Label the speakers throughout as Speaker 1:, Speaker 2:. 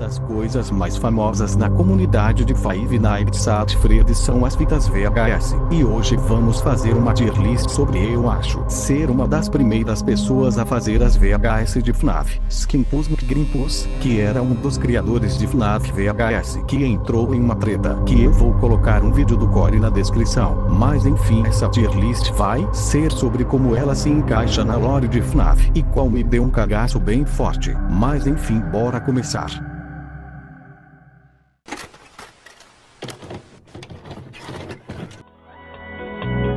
Speaker 1: das coisas mais famosas na comunidade de Five Nights at Freddy's são as fitas VHS. E hoje vamos fazer uma tier list sobre eu acho ser uma das primeiras pessoas a fazer as VHS de FNAF. Skimpus McGrimpus, que era um dos criadores de FNAF VHS, que entrou em uma treta, que eu vou colocar um vídeo do core na descrição. Mas enfim, essa tier list vai ser sobre como ela se encaixa na lore de FNAF, e qual me deu um cagaço bem forte. Mas enfim, bora começar.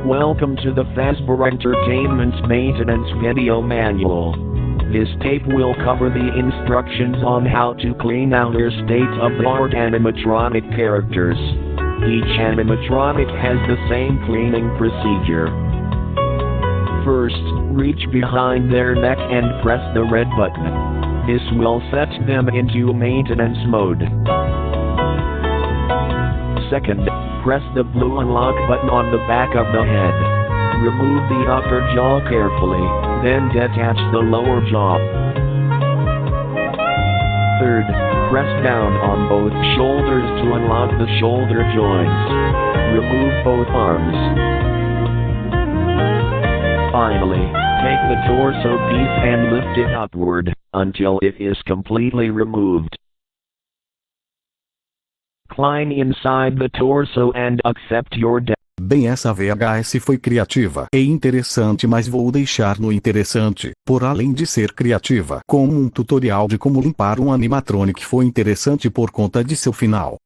Speaker 2: Welcome to the Fazendo Entertainment's Maintenance Video Manual. This tape will cover the instructions on how to clean out your state-of-the-art animatronic characters. Each animatronic has the same cleaning procedure. First, reach behind their neck and press the red button. This will set them into maintenance mode. Second, press the blue unlock button on the back of the head. Remove the upper jaw carefully, then detach the lower jaw. Third, press down on both shoulders to unlock the shoulder joints. Remove both arms. Finally, take the torso piece and lift it upward, until it is completely removed. Climb inside the torso and accept your death.
Speaker 1: Bem, essa VHS foi criativa e interessante, mas vou deixar no interessante, por além de ser criativa, como um tutorial de como limpar um animatronic foi interessante por conta de seu final.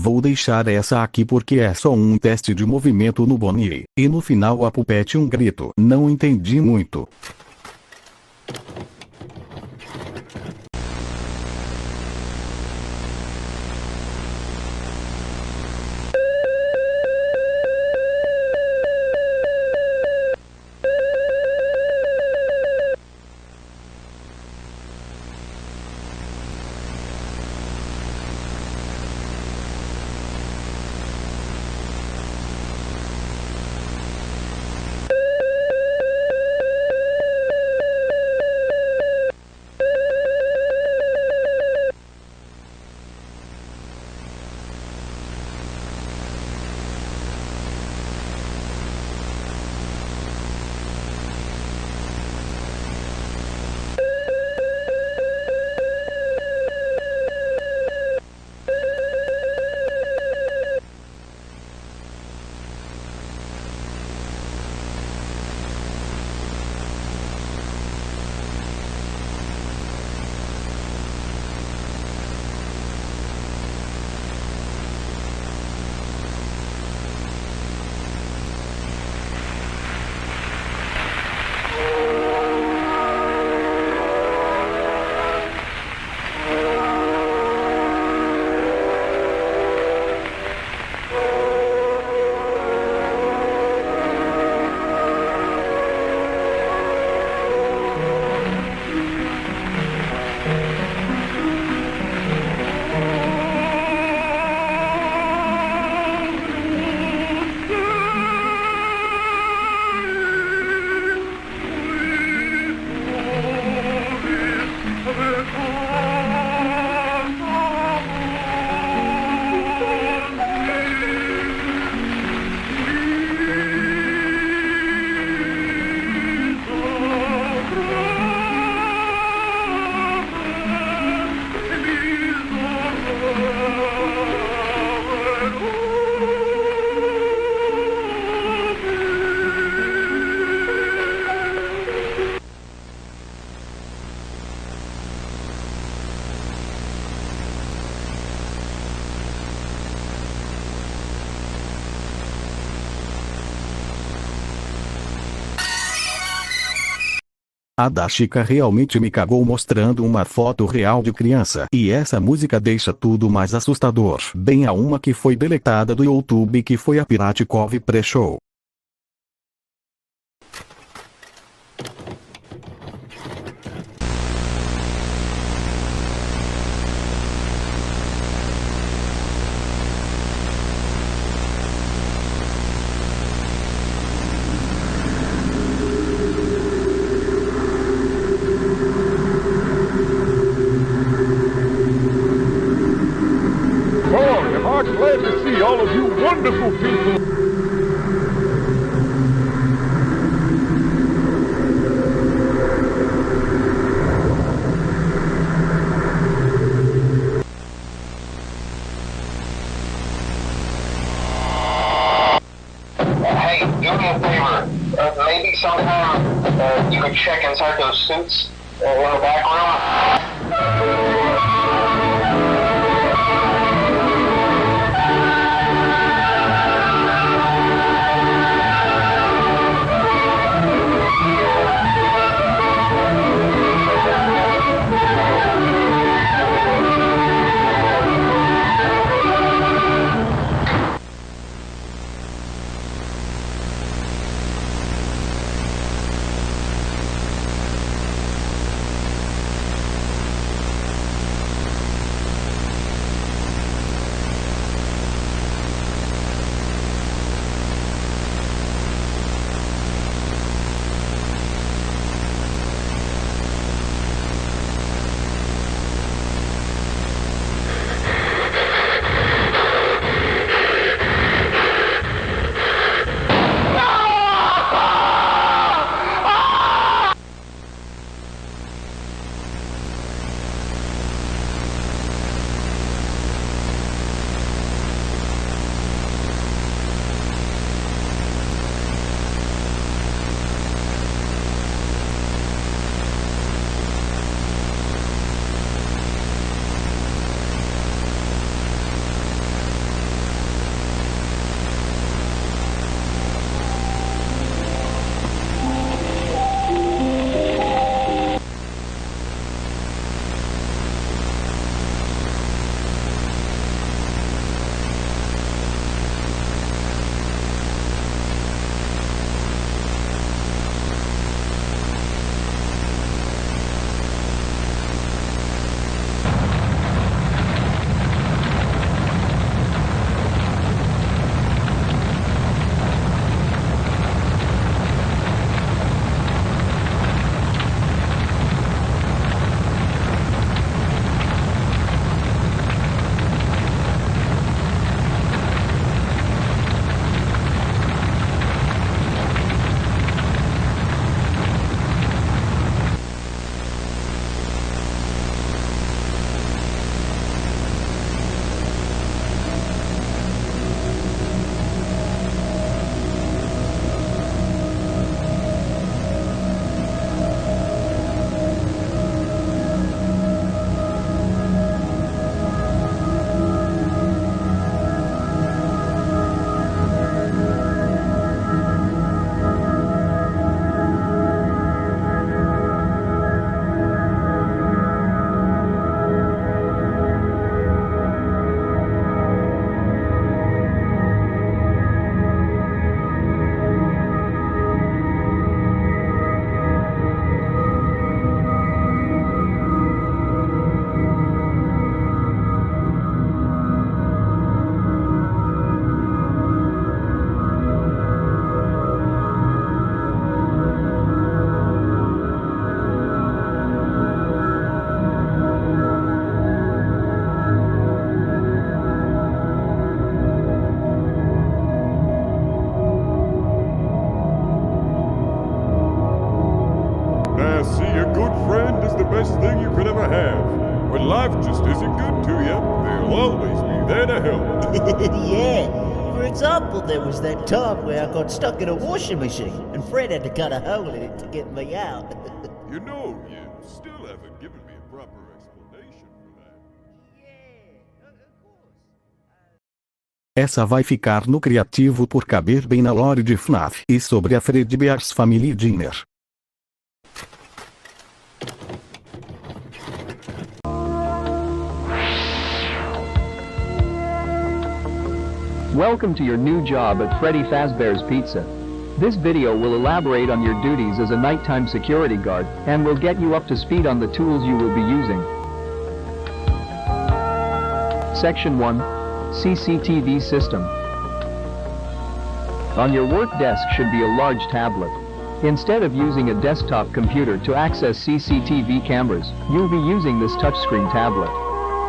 Speaker 1: Vou deixar essa aqui porque é só um teste de movimento no Bonnie, e no final a Puppet um grito. Não entendi muito. A da Chica realmente me cagou mostrando uma foto real de criança. E essa música deixa tudo mais assustador. Bem a uma que foi deletada do YouTube, que foi a Piratkov Pre-Show.
Speaker 3: Oh, am I glad to see all of you wonderful people.
Speaker 4: Hey, do me a favor. Maybe sometime you could check inside those suits in the back room.
Speaker 3: best thing you could ever have. When life just isn't good to you, they'll always be there to help.
Speaker 5: Yeah. For example, there was that time where I got stuck in a washing machine and Fred had to cut a hole in it to get me out.
Speaker 3: You know, you still haven't given me a proper explanation for that.
Speaker 1: Essa vai ficar no criativo por caber bem na lore de FNAF e sobre a Fredbear's Family Dinner.
Speaker 6: Welcome to your new job at Freddy Fazbear's Pizza. This video will elaborate on your duties as a nighttime security guard and will get you up to speed on the tools you will be using. Section 1. CCTV System. On your work desk should be a large tablet. Instead of using a desktop computer to access CCTV cameras, you'll be using this touchscreen tablet.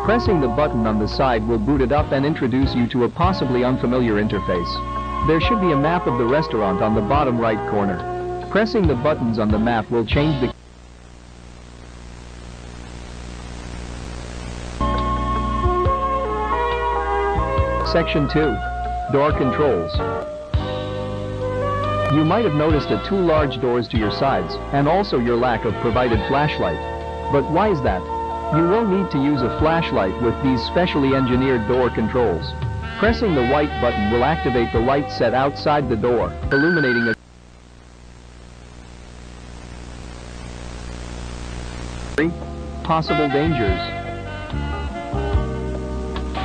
Speaker 6: Pressing the button on the side will boot it up and introduce you to a possibly unfamiliar interface. There should be a map of the restaurant on the bottom right corner. Pressing the buttons on the map will change the Section 2. Door Controls. You might have noticed the two large doors to your sides, and also your lack of provided flashlight. But why is that? You will need to use a flashlight with these specially engineered door controls. Pressing the white button will activate the light set outside the door, illuminating a possible dangers.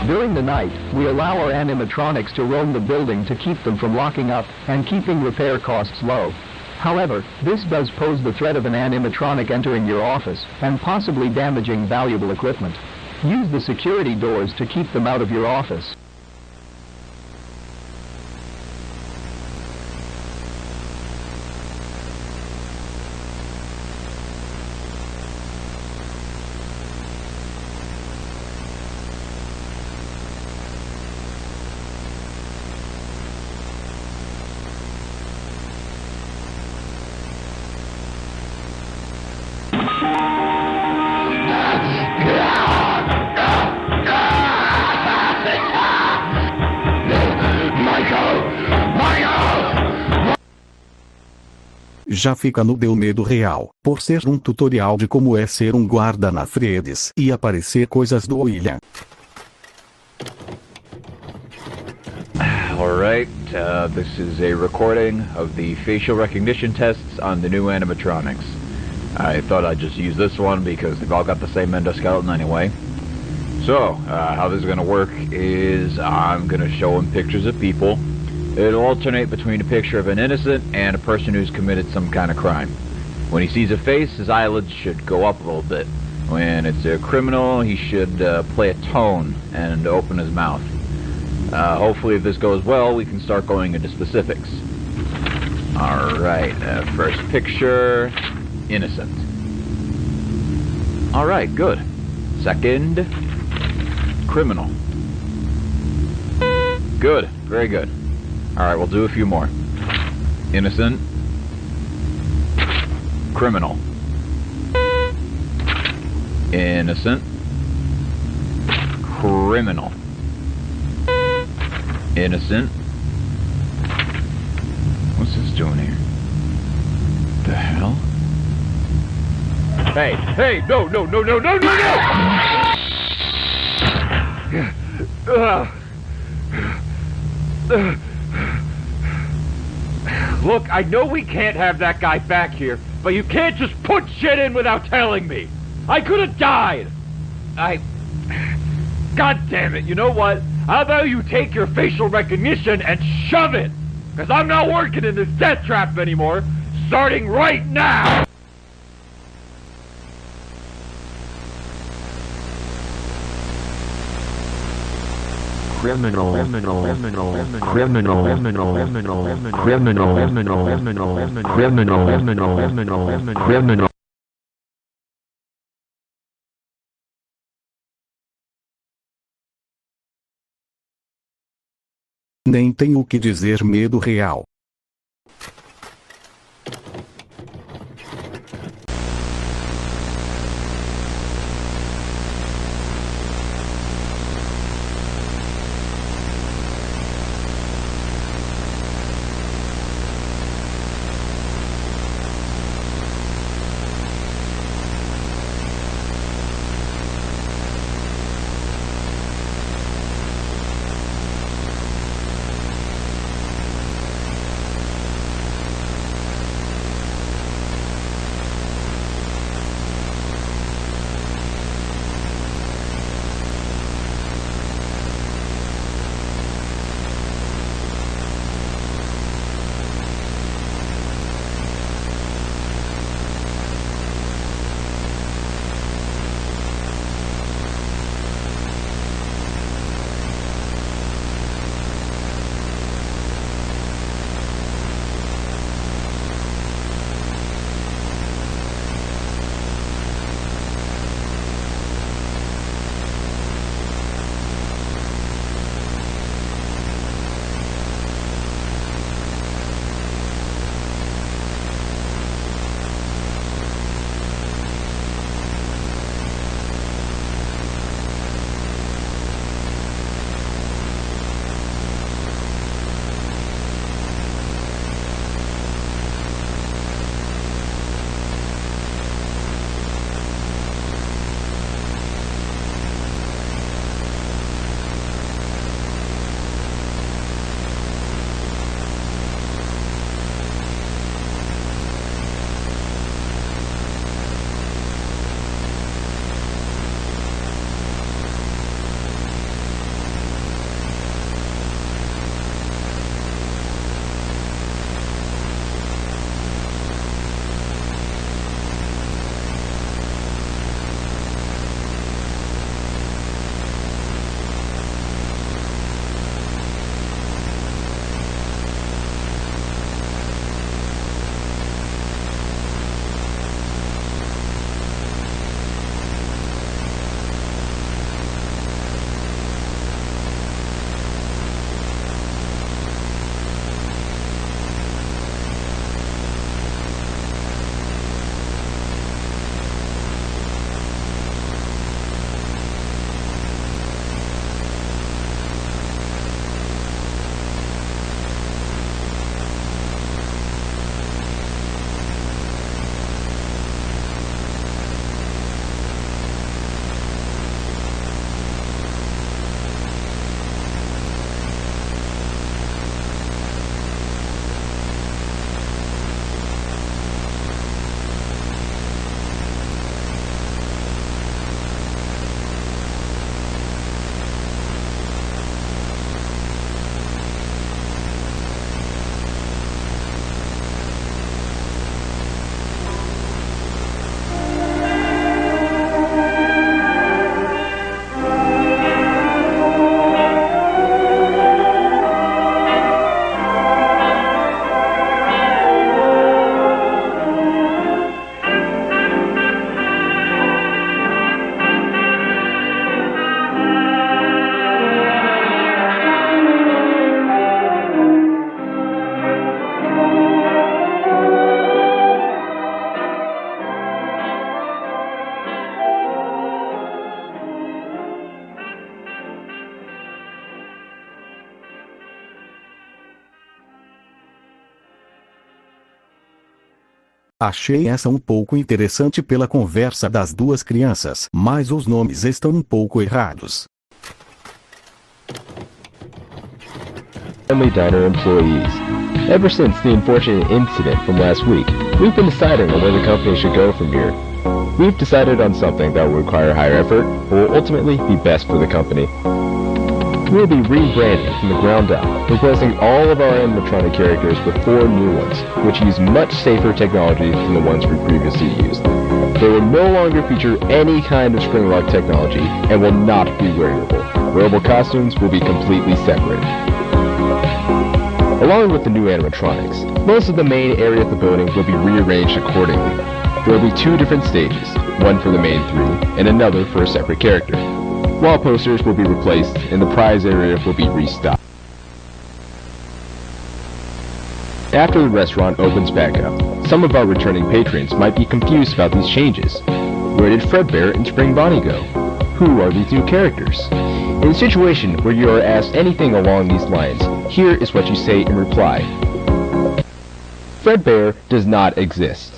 Speaker 6: During the night, we allow our animatronics to roam the building to keep them from locking up and keeping repair costs low. However, this does pose the threat of an animatronic entering your office and possibly damaging valuable equipment. Use the security doors to keep them out of your office.
Speaker 1: Já fica no Deu Medo Real, por ser um tutorial de como é ser um guarda na Freddy's e aparecer coisas do William.
Speaker 7: Alright, this is a recording of the facial recognition tests on the new animatronics. I thought I'd just use this one because they've all got the same endoskeleton anyway. So, how this is going to work is I'm going to show him pictures of people. It'll alternate between a picture of an innocent and a person who's committed some kind of crime. When he sees a face, his eyelids should go up a little bit. When it's a criminal, he should play a tone and open his mouth. Hopefully if this goes well, we can start going into specifics. Alright, first picture, innocent. Alright, good. Second, criminal. Good, very good. Alright, we'll do a few more. Innocent. Criminal. Innocent. Criminal. Innocent. What's this doing here? The hell? Hey, hey, no, no, no, no, no, no, no! Look, I know we can't have that guy back here, but you can't just put shit in without telling me. I could have died. God damn it, you know what? How about you take your facial recognition and shove it? Because I'm not working in this death trap anymore, starting right now! Criminal, criminal, criminal, criminal, criminal, criminal, criminal, criminal, criminal, criminal, criminal.
Speaker 1: Nem tenho o que dizer, medo real. Achei essa um pouco interessante pela conversa das duas crianças, mas os nomes estão um pouco errados.
Speaker 8: Family Diner employees. Ever since the unfortunate incident from last week, we've been deciding on where the company should go from here. We've decided on something that will require higher effort, but will ultimately be best for the company. We'll be rebranding from the ground up, replacing all of our animatronic characters with 4 new ones, which use much safer technology than the ones we previously used. They will no longer feature any kind of spring lock technology and will not be wearable. Wearable costumes will be completely separate. Along with the new animatronics, most of the main area of the building will be rearranged accordingly. There will be 2 different stages, one for the main 3 and another for a separate character. Wall posters will be replaced and the prize area will be restocked. After the restaurant opens back up, some of our returning patrons might be confused about these changes. Where did Fredbear and Spring Bonnie go? Who are these new characters? In a situation where you are asked anything along these lines, here is what you say in reply. Fredbear does not exist.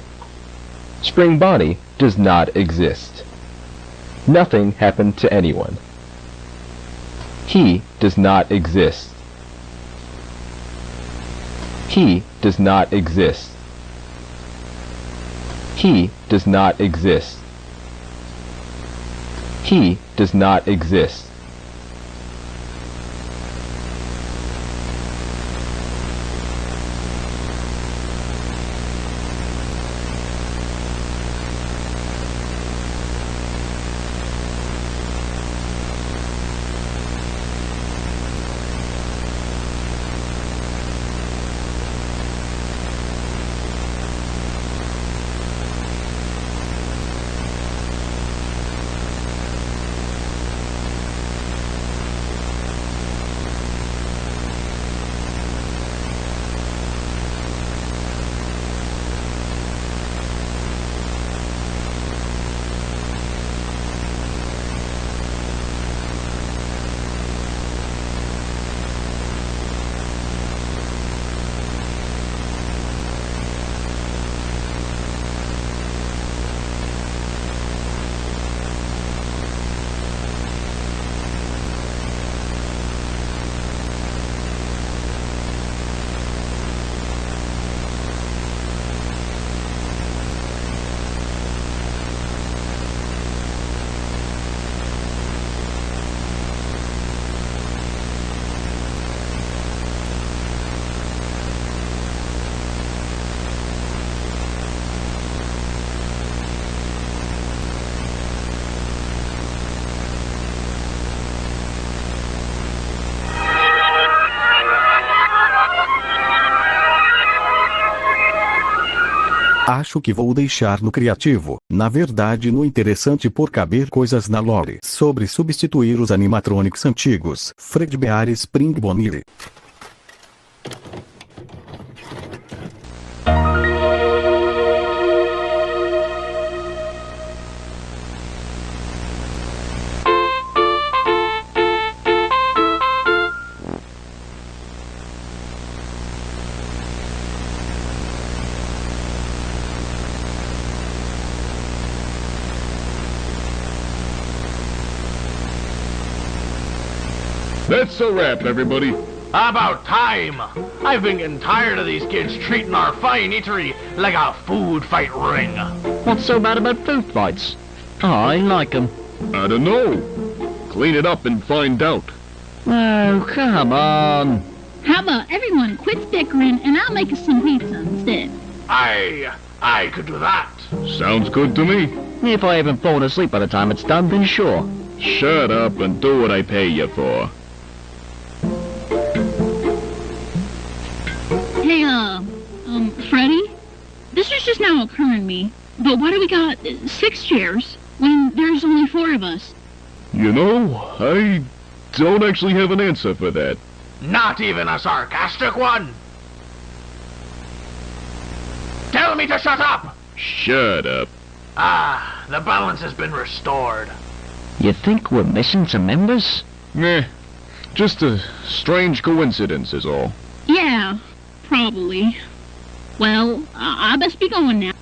Speaker 8: Spring Bonnie does not exist. Nothing happened to anyone. He does not exist. He does not exist. He does not exist. He does not exist.
Speaker 1: Acho que vou deixar no criativo, na verdade no interessante por caber coisas na lore sobre substituir os animatronics antigos, Fredbear e Spring Bonnie.
Speaker 3: That's a wrap, everybody.
Speaker 9: About time! I've been getting tired of these kids treating our fine eatery like a food fight ring.
Speaker 10: What's so bad about food fights? I like 'em.
Speaker 3: I don't know. Clean it up and find out.
Speaker 10: Oh, come on.
Speaker 11: How about everyone quits bickering and I'll make us some pizza instead?
Speaker 9: I could do that.
Speaker 3: Sounds good to me.
Speaker 10: If I haven't fallen asleep by the time it's done, then sure.
Speaker 3: Shut up and do what I pay you for.
Speaker 11: Hey, Freddy? This is just now occurring to me, but why do we got 6 chairs when there's only 4 of us?
Speaker 3: You know, I don't actually have an answer for that.
Speaker 9: Not even a sarcastic one. Tell me to shut up!
Speaker 3: Shut up.
Speaker 9: Ah, the balance has been restored.
Speaker 10: You think we're missing some members?
Speaker 3: Meh. Just a strange coincidence is all.
Speaker 11: Yeah, probably. Well, I best be going now.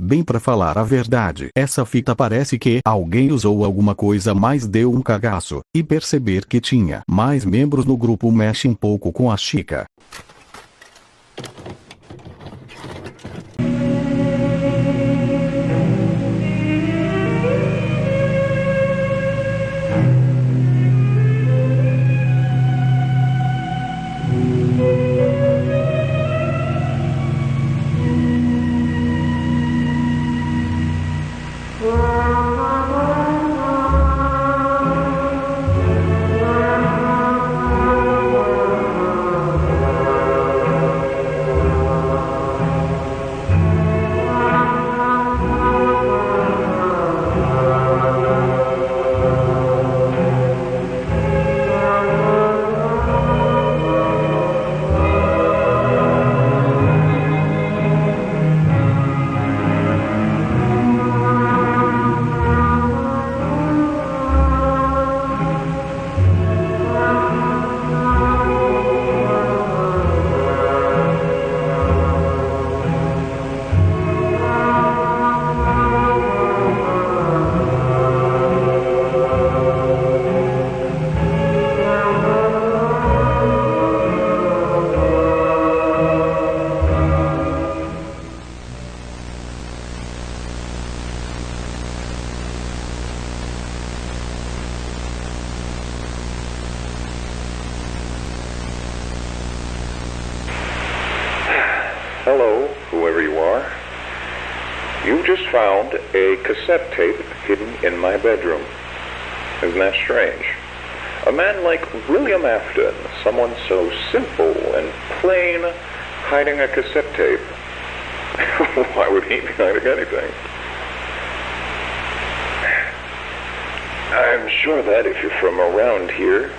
Speaker 1: Bem, pra falar a verdade, essa fita parece que alguém usou alguma coisa, mas deu um cagaço, e perceber que tinha mais membros no grupo mexe um pouco com a Chica.
Speaker 12: Hello, whoever you are. You just found a cassette tape hidden in my bedroom. Isn't that strange? A man like William Afton, someone so simple and plain, hiding a cassette tape. Why would he be hiding anything? I'm sure that if you're from around here,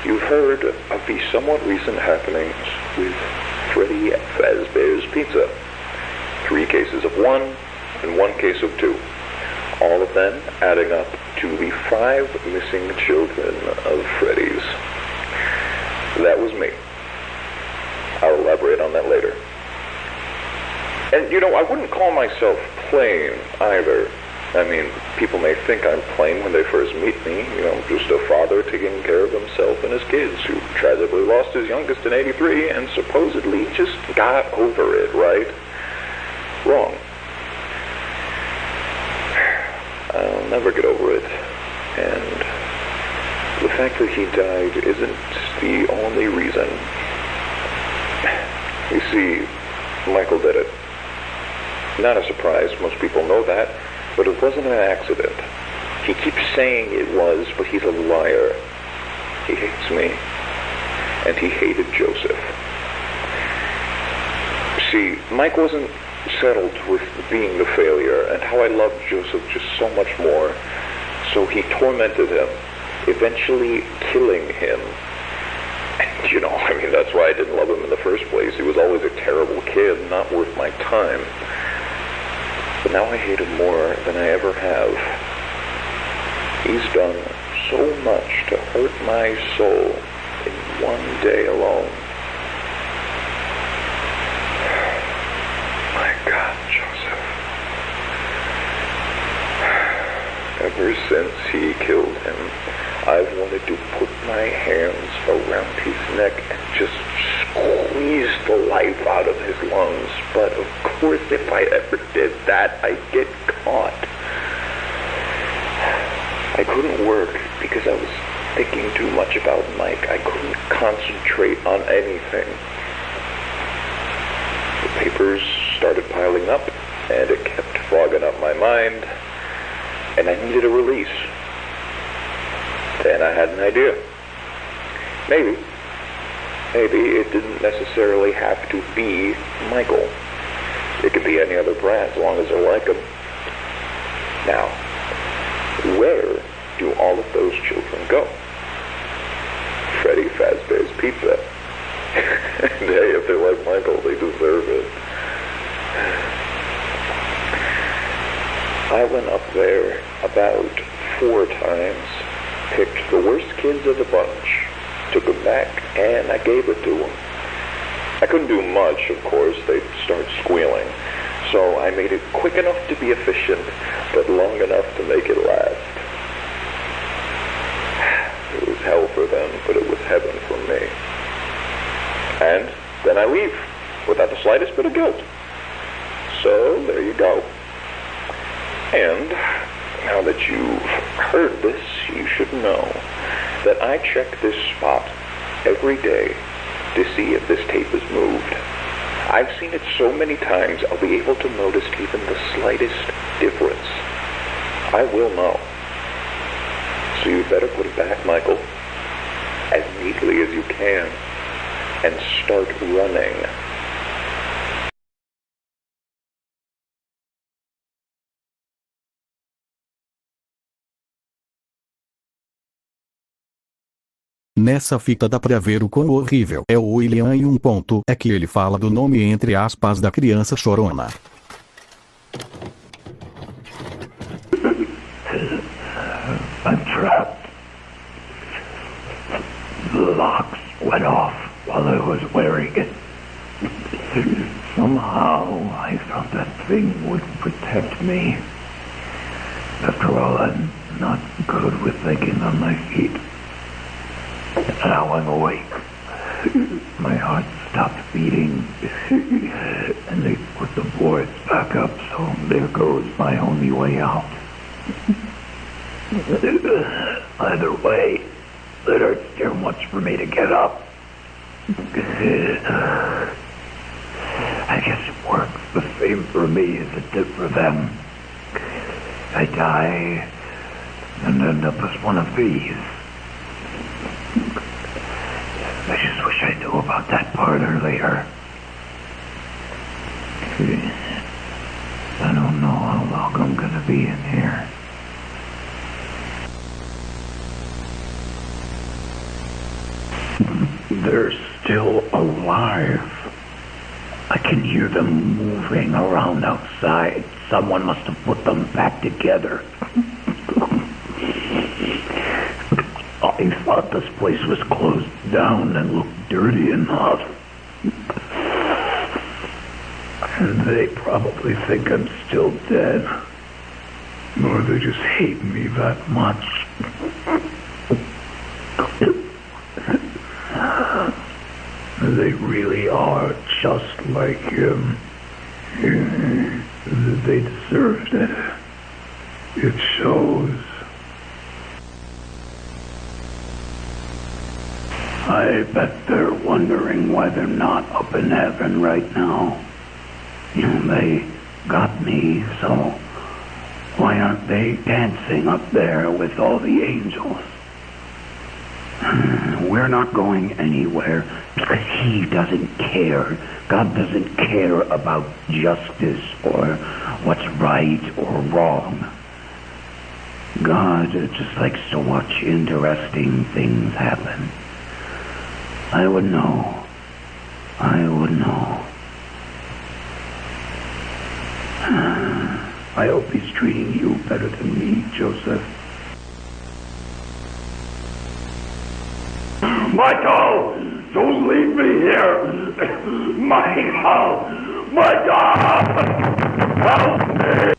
Speaker 12: you've heard of the somewhat recent happenings with Freddy Fazbear's Pizza. 3 cases of 1 and 1 case of 2. All of them adding up to the 5 missing children of Freddy's. That was me. I'll elaborate on that later. And, I wouldn't call myself plain either. I mean, people may think I'm plain when they first meet me. Just a father taking care of himself and his kids who tragically lost his youngest in '83 and supposedly just got over it, right? Wrong. I'll never get over it. And the fact that he died isn't the only reason. You see, Michael did it. Not a surprise, most people know that, but it wasn't an accident. He keeps saying it was, but he's a liar. He hates me, and he hated Joseph. See, Mike wasn't settled with being the failure, and how I loved Joseph just so much more, so he tormented him, eventually killing him. And, that's why I didn't love him in the first place. He was always a terrible kid, not worth my time. But now I hate him more than I ever have. He's done so much to hurt my soul in one day alone. My God, Joseph. Ever since he killed him, I've wanted to put my hands around his neck and just squeeze the life out of his lungs. But of course, if I ever did that, I'd get caught. I couldn't work because I was thinking too much about Mike. I couldn't concentrate on anything. The papers started piling up, and it kept fogging up my mind, and I needed a release. Then I had an idea. Maybe it didn't necessarily have to be Michael. It could be any other brat as long as I like him. Now, where do all of those children go? Freddy Fazbear's Pizza. And hey, if they're like Michael, they deserve it. I went up there about 4 times, picked the worst kids of the bunch, took them back, and I gave it to them. I couldn't do much, of course. They'd start squealing. So I made it quick enough to be efficient, but long enough to make it last. It was hell for them, but it was heaven for me. And then I leave, without the slightest bit of guilt. So there you go. And now that you've heard this, you should know that I check this spot every day to see if this tape is moved. I've seen it so many times, I'll be able to notice even the slightest difference. I will know. So you better put it back, Michael, as neatly as you can, and start running.
Speaker 1: Nessa fita dá pra ver o quão horrível é o William e um ponto é que ele fala do nome entre aspas da criança chorona.
Speaker 13: I'm trapped. The locks went off while I was wearing it. Somehow I thought that thing would protect me. After all, I'm not good with thinking on my feet. Now I'm awake. My heart stopped beating, and they put the boards back up, so there goes my only way out. Either way, it hurts too much for me to get up. I same for me as it did for them. I die and end up as one of these. I just wish I knew about that part earlier. I don't know how long I'm gonna be in here. They're still alive. I can hear them moving around outside. Someone must have put them back together. I thought this place was closed down and looked dirty enough. And they probably think I'm still dead. Or they just hate me that much. They really are just like him. They deserved it. It shows. I bet they're wondering why they're not up in heaven right now. They got me, so why aren't they dancing up there with all the angels? We're not going anywhere because he doesn't care. God doesn't care about justice or what's right or wrong. God just likes to watch interesting things happen. I would know. I would know. I hope he's treating you better than me, Joseph. Michael! Don't leave me here! Michael! Michael! Help me!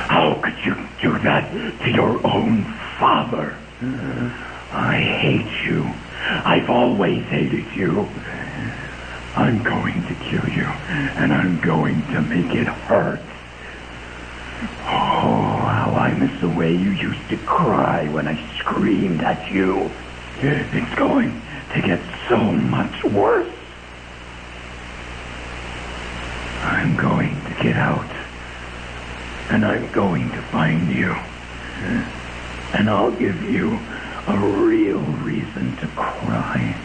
Speaker 13: How could you do that to your own father? I hate you. I've always hated you. I'm going to kill you, and I'm going to make it hurt. Oh, how I miss the way you used to cry when I screamed at you. It's going to get so much worse. I'm going to get out, and I'm going to find you. And I'll give you a real reason to cry.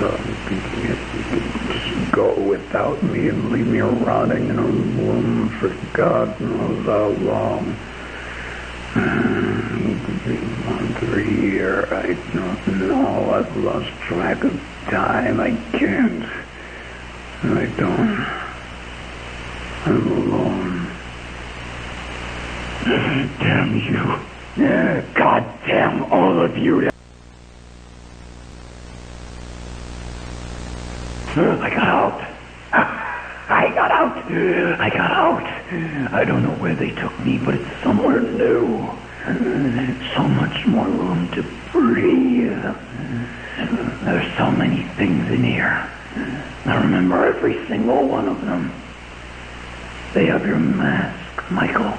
Speaker 13: You can just go without me and leave me rotting in a room for God knows how long. Month or year, I don't know. I've lost track of time. I can't. I don't. I'm alone. Damn you. God damn all of you. I got out. I got out. I got out. I don't know where they took me, but it's somewhere new. So much more room to breathe. There's so many things in here. I remember every single one of them. They have your mask, Michael.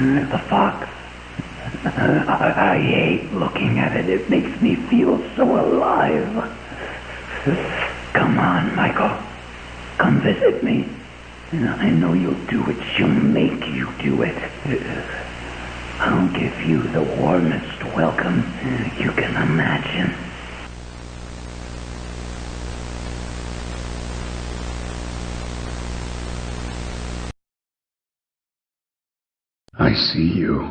Speaker 13: The fox. I hate looking at it. It makes me feel so alive. Come on, Michael. Come visit me. I know you'll do it. She'll make you do it. I'll give you the warmest welcome you can imagine. I see you.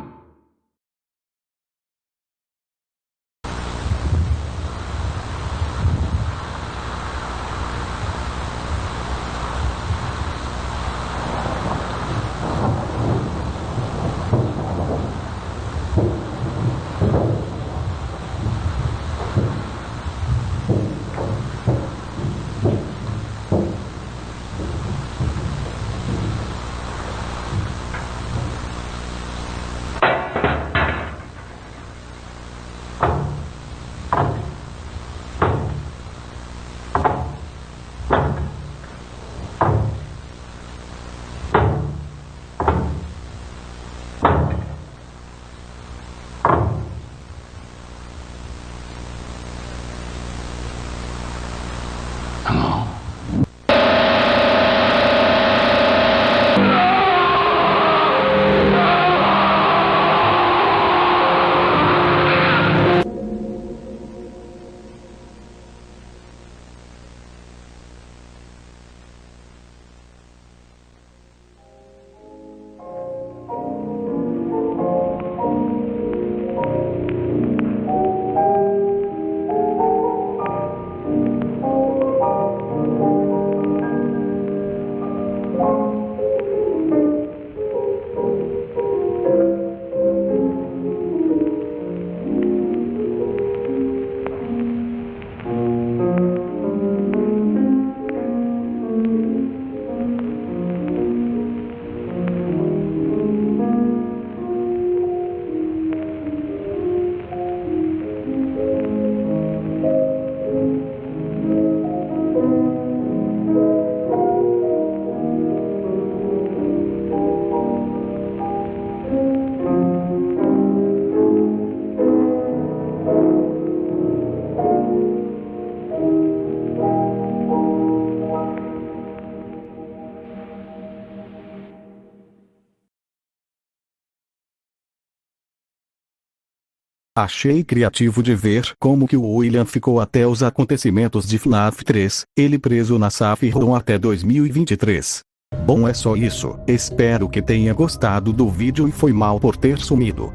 Speaker 1: Achei criativo de ver como que o William ficou até os acontecimentos de FNAF 3, ele preso na Safe Room até 2023. Bom, é só isso. Espero que tenha gostado do vídeo e foi mal por ter sumido.